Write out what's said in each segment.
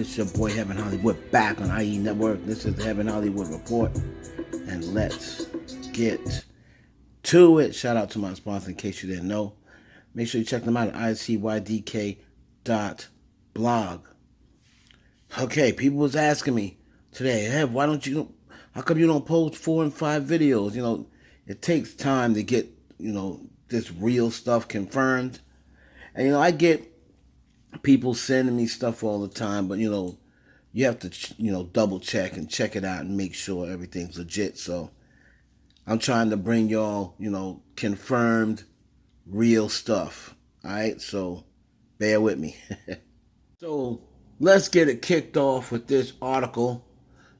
It's your boy Heaven Hollywood back on IE Network. This is the Heaven Hollywood Report. And let's get to it. Shout out to my sponsor in case you didn't know. Make sure you check them out at icydk.blog. Okay, people was asking me today, hey, how come you don't post 4 and 5 videos? You know, it takes time to get, this real stuff confirmed. And, I get people sending me stuff all the time, but, you have to, double check and check it out and make sure everything's legit. So I'm trying to bring y'all, confirmed real stuff. All right, so bear with me. So let's get it kicked off with this article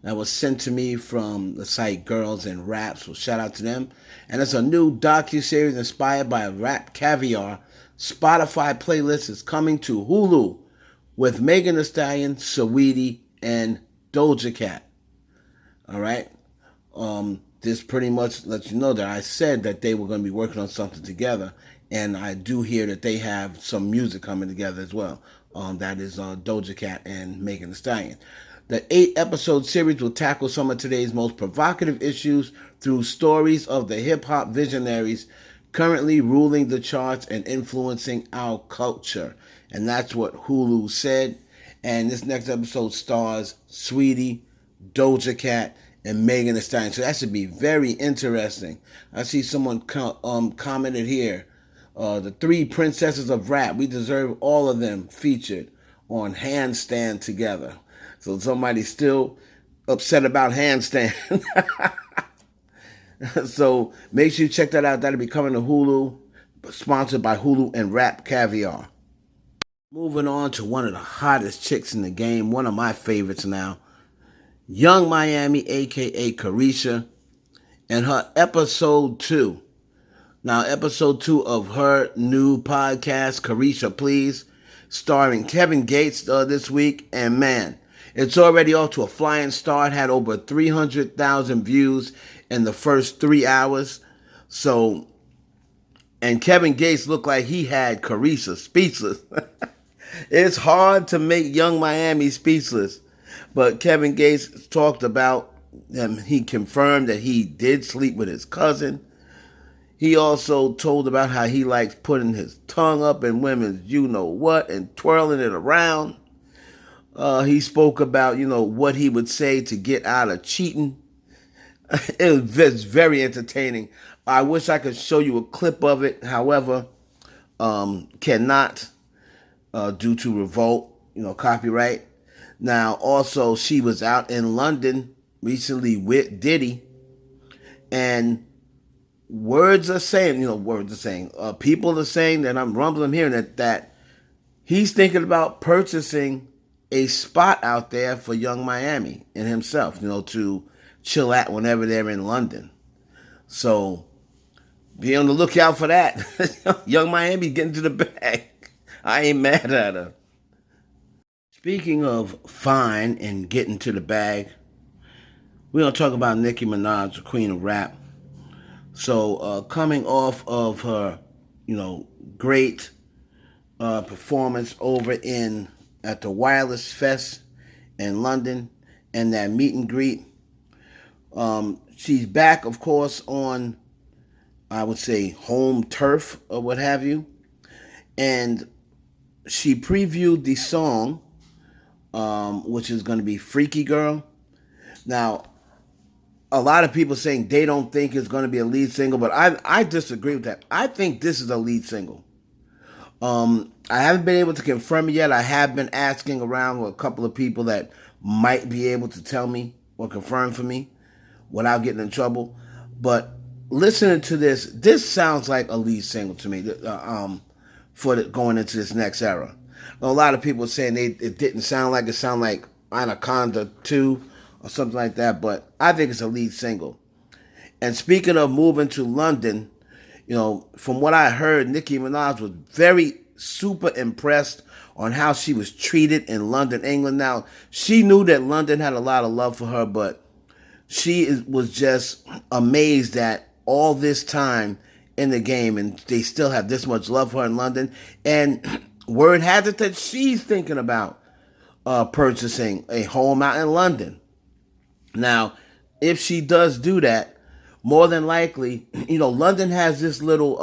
that was sent to me from the site Girls and Rap, so shout out to them. And it's a new docu-series inspired by Rap Caviar. Spotify playlist is coming to Hulu with Megan Thee Stallion, Saweetie, and Doja Cat. All right? This pretty much lets you know that I said that they were going to be working on something together, and I do hear that they have some music coming together as well. That is Doja Cat and Megan Thee Stallion. The 8-episode series will tackle some of today's most provocative issues through stories of the hip-hop visionaries currently ruling the charts and influencing our culture. And that's what Hulu said. And this next episode stars Saweetie, Doja Cat, and Megan Thee Stallion. So that should be very interesting. I see someone commented here, the 3 princesses of rap, we deserve all of them featured on Handstand Together. So somebody's still upset about Handstand. So make sure you check that out. That'll be coming to Hulu, sponsored by Hulu and Rap Caviar. Moving on to one of the hottest chicks in the game, one of my favorites now, Young Miami, a.k.a. Caresha, and her episode 2. Now, episode 2 of her new podcast, Caresha Please, starring Kevin Gates this week, and man, it's already off to a flying start, had over 300,000 views in the first 3 hours. So, and Kevin Gates looked like he had Caresha speechless. It's hard to make Young Miami speechless. But Kevin Gates talked about, he confirmed that he did sleep with his cousin. He also told about how he likes putting his tongue up in women's you-know-what and twirling it around. He spoke about, what he would say to get out of cheating. It was very entertaining. I wish I could show you a clip of it. However, cannot due to revolt, copyright. Now, also, she was out in London recently with Diddy. And words are saying, people are saying that I'm rumbling here that he's thinking about purchasing a spot out there for Young Miami and himself, to chill at whenever they're in London. So be on the lookout for that. Young Miami getting to the bag. I ain't mad at her. Speaking of fine and getting to the bag, we're going to talk about Nicki Minaj, the queen of rap. So coming off of her, great performance over at the Wireless Fest in London and that meet and greet. She's back, of course, on, I would say, home turf or what have you. And she previewed the song, which is going to be Freaky Girl. Now, a lot of people saying they don't think it's going to be a lead single, but I disagree with that. I think this is a lead single. I haven't been able to confirm it yet. I have been asking around with a couple of people that might be able to tell me or confirm for me without getting in trouble. But listening to this sounds like a lead single to me going into this next era. A lot of people are saying it didn't sound like it. Sounded like Anaconda 2 or something like that. But I think it's a lead single. And speaking of moving to London, from what I heard, Nicki Minaj was super impressed on how she was treated in London, England. Now, she knew that London had a lot of love for her, but she was just amazed that all this time in the game and they still have this much love for her in London. And word has it that she's thinking about purchasing a home out in London. Now, if she does do that, more than likely, London has this little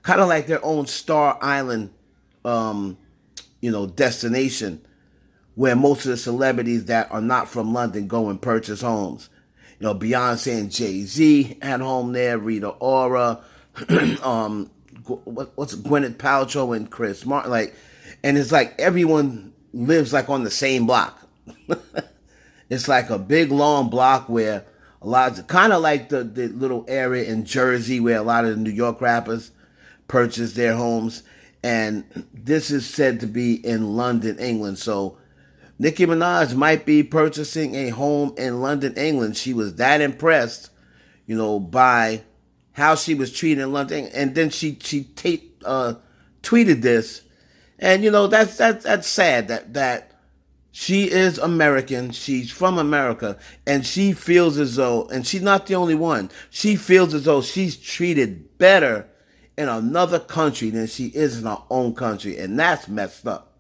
kind of like their own Star Island, um, destination where most of the celebrities that are not from London go and purchase homes. Beyonce and Jay-Z had home there, Rita Ora, um, what's Gwyneth Paltrow and Chris Martin, and it's like everyone lives like on the same block. It's like a big long block where a lot of, kind of like the little area in Jersey where a lot of the New York rappers purchase their homes. And this is said to be in London, England. So Nicki Minaj might be purchasing a home in London, England. She was that impressed, by how she was treated in London. And then she tweeted this. And that's sad that she is American. She's from America, and she feels as though, and she's not the only one. She feels as though she's treated better in another country than she is in her own country, and that's messed up.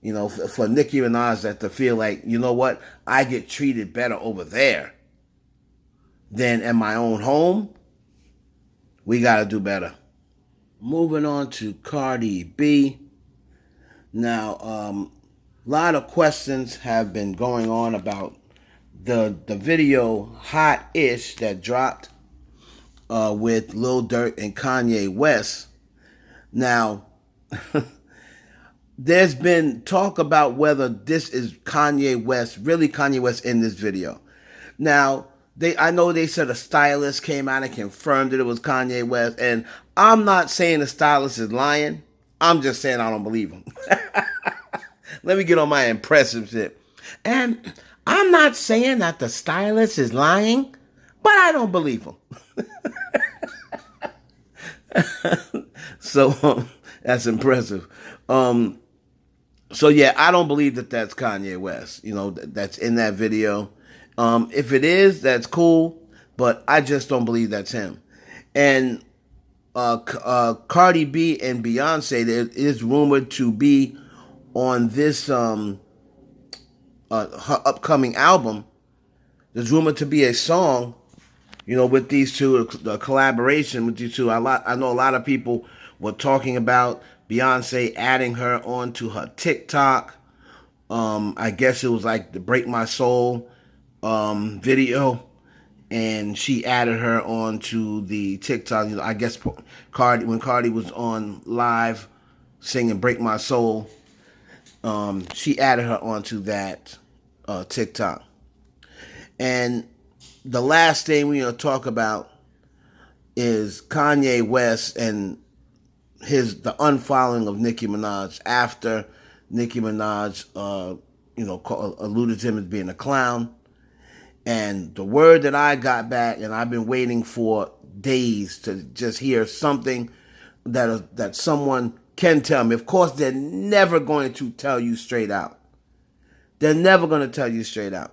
For Nicki Minaj that to feel like, you know what, I get treated better over there than in my own home. We gotta do better. Moving on to Cardi B. Now, a lot of questions have been going on about the video Hot-ish that dropped with Lil Durk and Kanye West. Now, there's been talk about whether this is really Kanye West in this video. Now, I know they said a stylist came out and confirmed that it was Kanye West, and I'm not saying the stylist is lying. I'm just saying I don't believe him. Let me get on my impressive shit. And I'm not saying that the stylist is lying, but I don't believe him. So that's impressive. So yeah, I don't believe that that's Kanye West. That's in that video. If it is, that's cool, but I just don't believe that's him. And Cardi B and Beyonce, there is rumored to be on this her upcoming album. There's rumored to be a song, with these two, a collaboration with these two. I know a lot of people were talking about Beyonce adding her onto her TikTok. I guess it was like the Break My Soul video, and she added her onto the TikTok. I guess when Cardi was on live singing Break My Soul, she added her onto that TikTok. And the last thing we're going to talk about is Kanye West and the unfollowing of Nicki Minaj after Nicki Minaj, alluded to him as being a clown. And the word that I got back, and I've been waiting for days to just hear something that someone can tell me. Of course, they're never going to tell you straight out. They're never going to tell you straight out.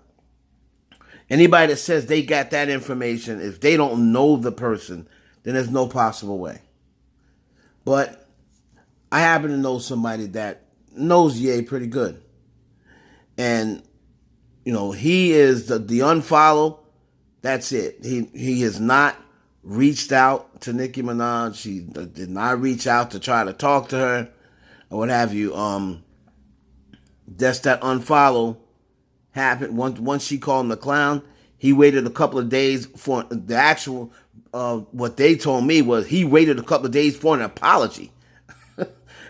Anybody that says they got that information, if they don't know the person, then there's no possible way. But I happen to know somebody that knows Ye pretty good. And, he is the unfollow. That's it. He has not reached out to Nicki Minaj. He did not reach out to try to talk to her or what have you. That's that unfollow happened. Once she called him a clown, he waited a couple of days for the actual, what they told me was he waited a couple of days for an apology.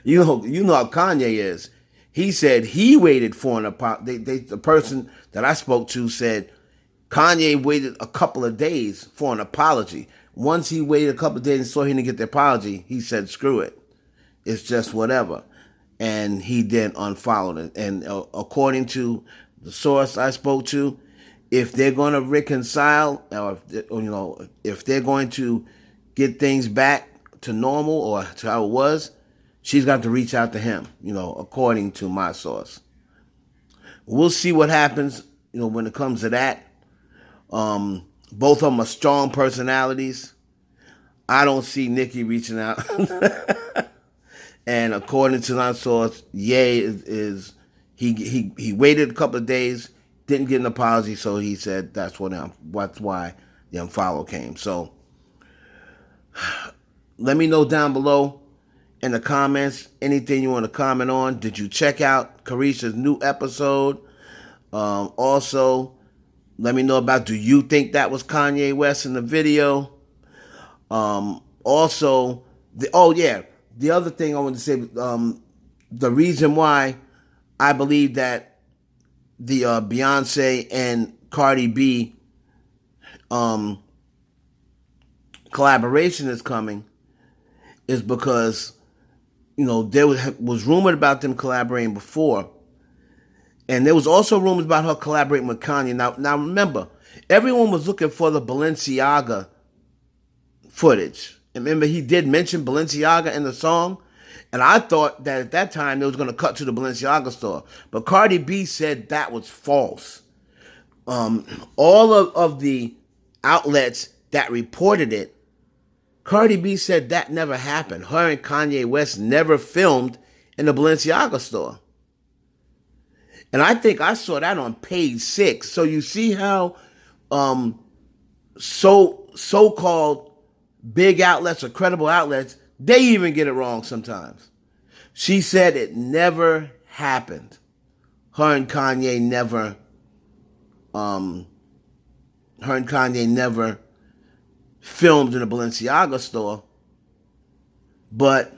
You know how Kanye is. He said he waited for an apology. The person that I spoke to said Kanye waited a couple of days for an apology. Once he waited a couple of days and saw he didn't get the apology, he said, screw it. It's just whatever. And he then unfollowed it. And according to the source I spoke to, if they're going to reconcile, or if they're going to get things back to normal or to how it was, she's got to reach out to him, according to my source. We'll see what happens, when it comes to that. Both of them are strong personalities. I don't see Nicki reaching out. And according to my source, Ye He waited a couple of days, didn't get an apology, so he said that's why the unfollow came. So let me know down below in the comments anything you want to comment on. Did you check out Caresha's new episode? Also, let me know about, do you think that was Kanye West in the video? Also, the other thing I want to say, the reason why I believe that the Beyonce and Cardi B collaboration is coming is because, there was rumored about them collaborating before. And there was also rumors about her collaborating with Kanye. Now remember, everyone was looking for the Balenciaga footage. And remember, he did mention Balenciaga in the song. And I thought that at that time they was going to cut to the Balenciaga store. But Cardi B said that was false. All of the outlets that reported it, Cardi B said that never happened. Her and Kanye West never filmed in the Balenciaga store. And I think I saw that on page 6. So you see how so-called big outlets or credible outlets, they even get it wrong sometimes. She said it never happened. Her and Kanye never filmed in a Balenciaga store. But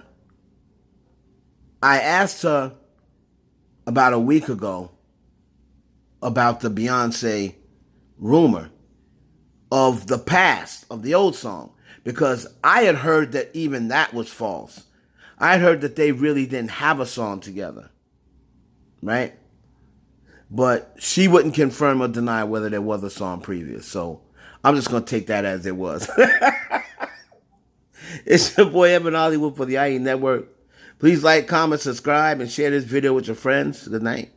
I asked her about a week ago about the Beyonce rumor of the past, of the old song, because I had heard that even that was false. I had heard that they really didn't have a song together, right? But she wouldn't confirm or deny whether there was a song previous, so I'm just going to take that as it was. It's your boy Evan Hollywood for the IE Network. Please like, comment, subscribe, and share this video with your friends. Good night.